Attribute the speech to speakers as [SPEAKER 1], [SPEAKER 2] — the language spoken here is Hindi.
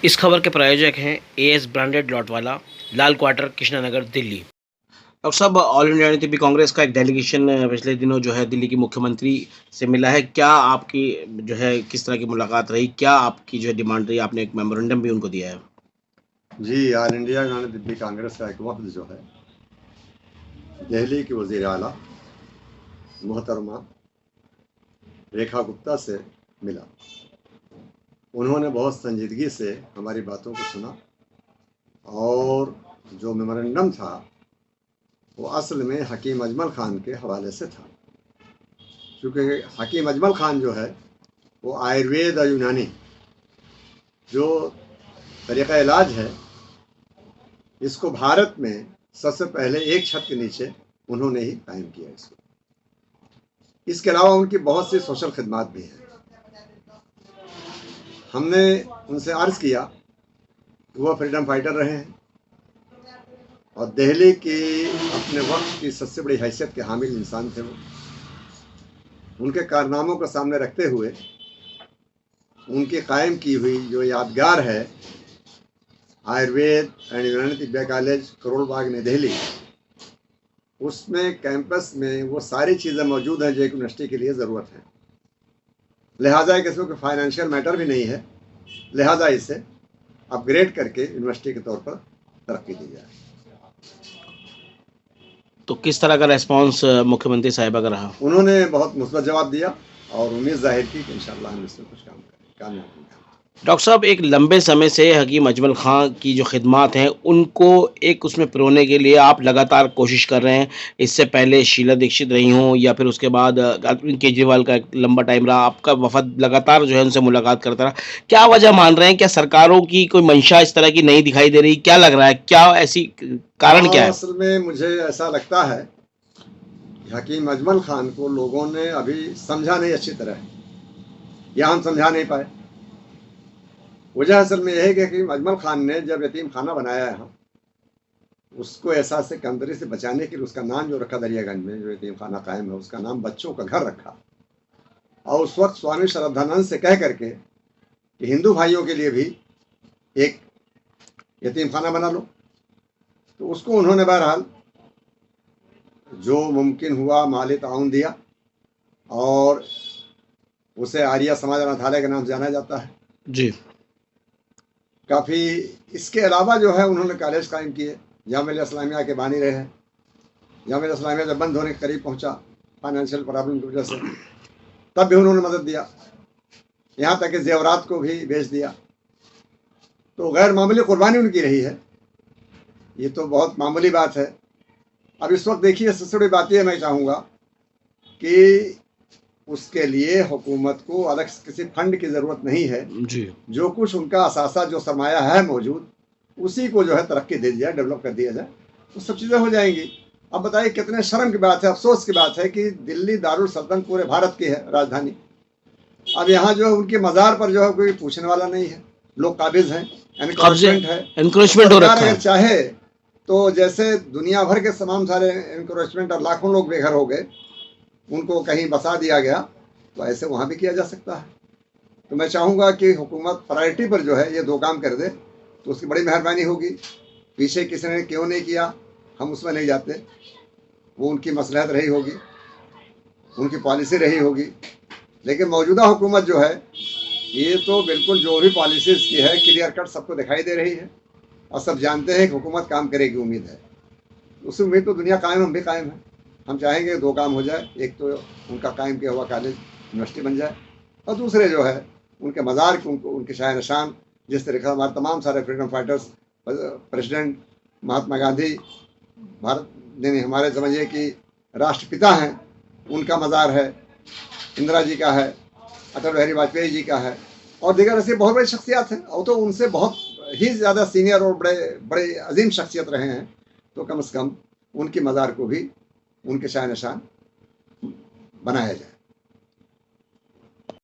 [SPEAKER 1] इस खबर के प्रायोजक हैं एएस ब्रांडेड लॉटवाला, लाल क्वार्टर, कृष्णानगर, दिल्ली। डॉक्टर साहब, ऑल इंडिया टीपी कांग्रेस का एक डेलीगेशन पिछले दिनों जो है दिल्ली की मुख्यमंत्री से मिला है। क्या आपकी जो है किस तरह की मुलाकात रही? क्या आपकी जो है डिमांड रही? आपने एक मेमोरेंडम भी उनको दिया है।
[SPEAKER 2] जी, ऑल इंडिया यूनाइटेड कांग्रेस का एक वफद जो है दिल्ली की वज़ीर आला मोहतरमा रेखा गुप्ता से मिला। उन्होंने बहुत संजीदगी से हमारी बातों को सुना और जो मेमोरेंडम था वो असल में हकीम अजमल खान के हवाले से था, क्योंकि हकीम अजमल खान जो है वो आयुर्वेद और यूनानी जो तरीक़ा इलाज है इसको भारत में सबसे पहले एक छत के नीचे उन्होंने ही कायम किया। इसके अलावा उनकी बहुत सी सोशल खिदमात भी हैं। हमने उनसे अर्ज़ किया कि वह फ्रीडम फाइटर रहे हैं और दिल्ली की अपने वक्त की सबसे बड़ी हैसियत के हामिल इंसान थे। वो उनके कारनामों को सामने रखते हुए उनकी कायम की हुई जो यादगार है आयुर्वेद एंड यूनानी तिब्बिया कॉलेज करोल बाग नई दिल्ली, उसमें कैंपस में वो सारी चीज़ें मौजूद हैं जो एक यूनिवर्सिटी के लिए ज़रूरत है। लिहाजा एक इसमें कोई फाइनेंशियल मैटर भी नहीं है, लिहाजा इसे अपग्रेड करके यूनिवर्सिटी के तौर पर तरक्की दी जाए।
[SPEAKER 1] तो किस तरह का रेस्पॉन्स मुख्यमंत्री साहिबा का रहा?
[SPEAKER 2] उन्होंने बहुत मुस्बत जवाब दिया और उम्मीद जाहिर की कि इंशाअल्लाह हम इसमें कुछ कामयाब होंगे।
[SPEAKER 1] डॉक्टर साहब, एक लंबे समय से हकीम अजमल खां की जो खिदमात हैं उनको एक उसमें पिरोने के लिए आप लगातार कोशिश कर रहे हैं। इससे पहले शीला दीक्षित रही हों या फिर उसके बाद अरविंद केजरीवाल का एक लंबा टाइम रहा, आपका वफद लगातार जो है उनसे मुलाकात करता रहा। क्या वजह मान रहे हैं? क्या सरकारों की कोई मंशा इस तरह की नहीं दिखाई दे रही? क्या लग रहा है? क्या ऐसी कारण क्या है?
[SPEAKER 2] असल में मुझे ऐसा लगता है कि हकीम अजमल खान को लोगों ने अभी समझा नहीं अच्छी तरह, या हम समझा नहीं पाए। वजह असल में यह है कि हकीम अजमल खान ने जब यतीम खाना बनाया है उसको एहसास से कमतरी से बचाने के लिए उसका नाम जो रखा दरियागंज में जो यतीम खाना कायम है उसका नाम बच्चों का घर रखा, और उस वक्त स्वामी श्रद्धानंद से कह करके कि हिंदू भाइयों के लिए भी एक यतीम खाना बना लो। तो उसको उन्होंने बहरहाल जो मुमकिन हुआ माली ताउन दिया और उसे आर्या समाज अनाथालय के नाम से जाना जाता है
[SPEAKER 1] जी।
[SPEAKER 2] काफ़ी। इसके अलावा जो है उन्होंने कॉलेज कायम किए, जामिया इस्लामिया के बानी रहे हैं। जामिया इस्लामिया जब बंद होने के करीब पहुंचा फाइनेंशियल प्रॉब्लम की वजह से, तब भी उन्होंने मदद दिया, यहाँ तक कि जेवरात को भी बेच दिया। तो गैर मामूली कुर्बानी उनकी रही है, ये तो बहुत मामूली बात है। अब इस वक्त देखिए सबसे बड़ी बात यह मैं चाहूँगा कि उसके लिए हुकूमत को अलग किसी फंड की ज़रूरत नहीं है
[SPEAKER 1] जी।
[SPEAKER 2] जो कुछ उनका असासा जो सरमाया है मौजूद उसी को जो है तरक्की दे दिया, डेवलप कर दिया जाए, तो सब चीज़ें हो जाएंगी। अब बताइए कितने शर्म की बात है, अफसोस की बात है कि दिल्ली दारुल सल्तनत पूरे भारत की है राजधानी। अब यहाँ जो है उनके मज़ार पर जो है कोई पूछने वाला नहीं है, लोग काबिज हैं, एनक्रोचमेंट है,
[SPEAKER 1] एनक्रोचमेंट हो रखा है।
[SPEAKER 2] अगर चाहे तो जैसे दुनिया भर के तमाम सारे एनक्रोचमेंट और लाखों लोग बेघर हो गए, उनको कहीं बसा दिया गया, तो ऐसे वहाँ भी किया जा सकता है। तो मैं चाहूँगा कि हुकूमत प्रायोरिटी पर जो है ये दो काम कर दे तो उसकी बड़ी मेहरबानी होगी। पीछे किसी ने क्यों नहीं किया हम उसमें नहीं जाते, वो उनकी मसलहत रही होगी, उनकी पॉलिसी रही होगी, लेकिन मौजूदा हुकूमत जो है ये तो बिल्कुल जो भी पॉलिसीज़ की है क्लियर कट सबको दिखाई दे रही है और सब जानते हैं कि हुकूमत काम करेगी, उम्मीद है। उस उम्मीद तो दुनिया कायम, हम भी कायम है। हम चाहेंगे दो काम हो जाए, एक तो उनका कायम किया हुआ कॉलेज यूनिवर्सिटी बन जाए और दूसरे जो है उनके मज़ार के उनके शाह निशान, जिस तरीके से हमारे तमाम सारे freedom fighters, president Mahatma Gandhi, Bharat ने हमारे समझिए कि राष्ट्रपिता हैं, उनका मज़ार है, इंदिरा जी का है, अटल बिहारी वाजपेयी जी का है और दीगर ऐसी बहुत बड़ी शख्सियात हैं, और तो उनसे बहुत ही ज़्यादा सीनियर और बड़े बड़े अजीम शख्सियत रहे हैं, तो कम से कम उनकी मज़ार को भी उनके शाह निशान बनाया जाए।